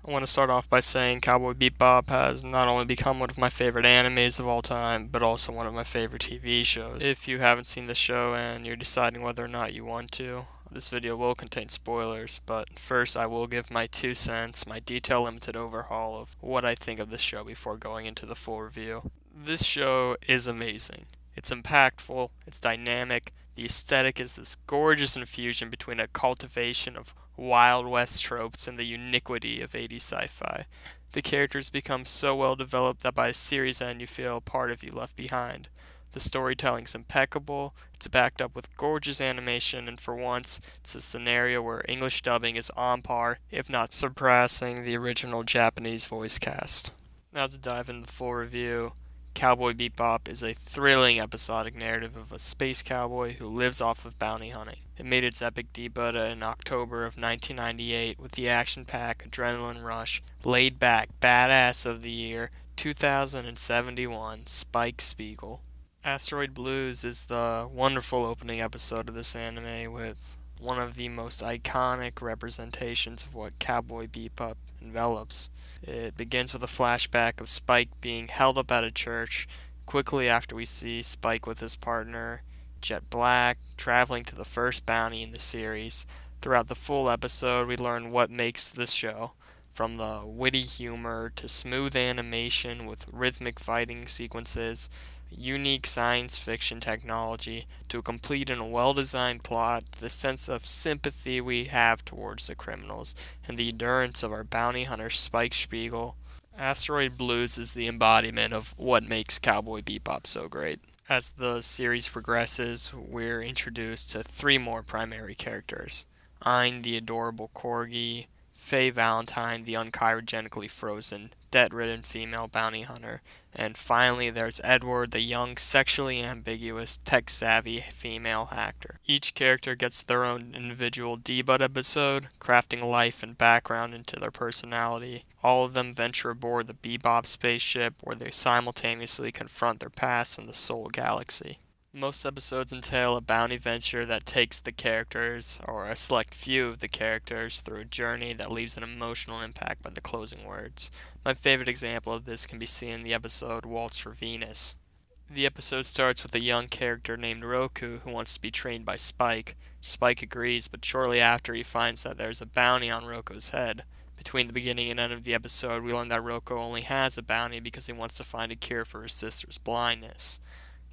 I want to start off by saying Cowboy Bebop has not only become one of my favorite animes of all time, but also one of my favorite TV shows. If you haven't seen the show and you're deciding whether or not you want to, this video will contain spoilers, but first I will give my 2 cents, my detail limited overhaul of what I think of the show before going into the full review. This show is amazing. It's impactful, it's dynamic, the aesthetic is this gorgeous infusion between a cultivation of Wild West tropes and the uniquity of 80s sci-fi. The characters become so well developed that by the series end you feel a part of you left behind. The storytelling's impeccable, it's backed up with gorgeous animation, and for once, it's a scenario where English dubbing is on par, if not surpassing, the original Japanese voice cast. Now to dive into the full review. Cowboy Bebop is a thrilling episodic narrative of a space cowboy who lives off of bounty hunting. It made its epic debut in October of 1998 with the action-packed adrenaline rush, laid-back badass of the year 2071, Spike Spiegel. Asteroid Blues is the wonderful opening episode of this anime with one of the most iconic representations of what Cowboy Bebop envelops. It begins with a flashback of Spike being held up at a church. Quickly after we see Spike with his partner, Jet Black, traveling to the first bounty in the series. Throughout the full episode, we learn what makes this show, from the witty humor to smooth animation with rhythmic fighting sequences, unique science fiction technology, to a complete and well-designed plot, the sense of sympathy we have towards the criminals, and the endurance of our bounty hunter Spike Spiegel. Asteroid Blues is the embodiment of what makes Cowboy Bebop so great. As the series progresses, we're introduced to three more primary characters. Ein, the adorable corgi, Faye Valentine, the uncryogenically frozen, debt-ridden female bounty hunter, and finally there's Edward, the young, sexually ambiguous, tech-savvy female hacker. Each character gets their own individual debut episode, crafting life and background into their personality. All of them venture aboard the Bebop spaceship, where they simultaneously confront their past in the Soul Galaxy. Most episodes entail a bounty venture that takes the characters, or a select few of the characters, through a journey that leaves an emotional impact by the closing words. My favorite example of this can be seen in the episode Waltz for Venus. The episode starts with a young character named Roku who wants to be trained by Spike. Spike agrees, but shortly after he finds that there's a bounty on Roko's head. Between the beginning and end of the episode, we learn that Roko only has a bounty because he wants to find a cure for his sister's blindness.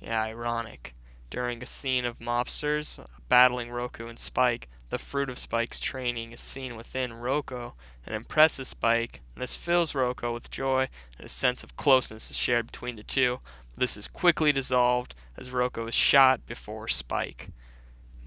Yeah, ironic. During a scene of mobsters battling Roku and Spike, the fruit of Spike's training is seen within Roko and impresses Spike, and this fills Roko with joy, and a sense of closeness is shared between the two. This is quickly dissolved as Roko is shot before Spike.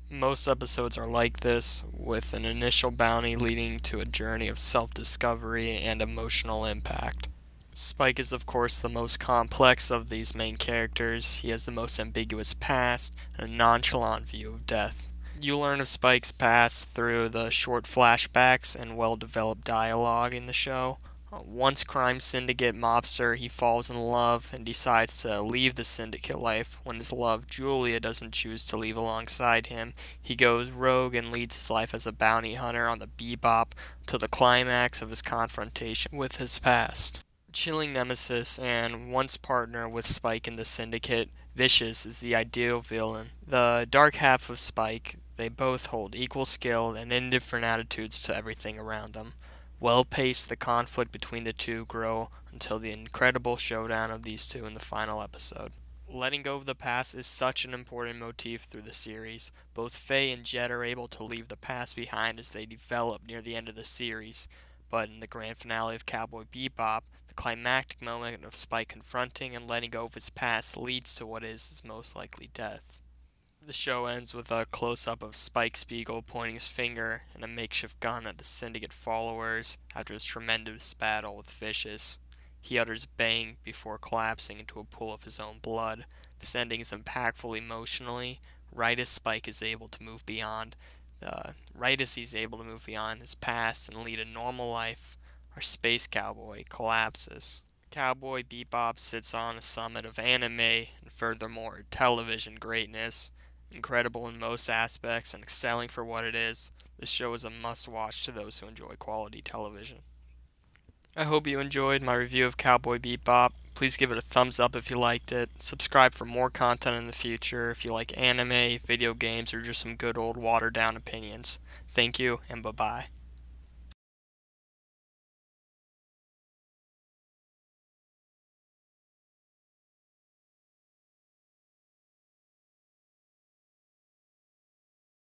Most episodes are like this, with an initial bounty leading to a journey of self-discovery and emotional impact. Spike is of course the most complex of these main characters. He has the most ambiguous past and a nonchalant view of death. You learn of Spike's past through the short flashbacks and well-developed dialogue in the show. Once crime syndicate mobster, he falls in love and decides to leave the syndicate life. When his love, Julia, doesn't choose to leave alongside him, he goes rogue and leads his life as a bounty hunter on the Bebop to the climax of his confrontation with his past. Chilling nemesis and once partner with Spike in the syndicate, Vicious is the ideal villain. The dark half of Spike, they both hold equal skill and indifferent attitudes to everything around them. Well paced, the conflict between the two grow until the incredible showdown of these two in the final episode. Letting go of the past is such an important motif through the series. Both Faye and Jet are able to leave the past behind as they develop near the end of the series. But in the grand finale of Cowboy Bebop, the climactic moment of Spike confronting and letting go of his past leads to what is his most likely death. The show ends with a close-up of Spike Spiegel pointing his finger and a makeshift gun at the Syndicate followers after his tremendous battle with Vicious. He utters a bang before collapsing into a pool of his own blood. This ending is impactful emotionally, right as Spike is able to move beyond his past and lead a normal life, our space cowboy collapses. Cowboy Bebop sits on a summit of anime and furthermore television greatness. Incredible in most aspects and excelling for what it is, this show is a must-watch to those who enjoy quality television. I hope you enjoyed my review of Cowboy Bebop. Please give it a thumbs up if you liked it. Subscribe for more content in the future if you like anime, video games, or just some good old watered down opinions. Thank you, and bye bye.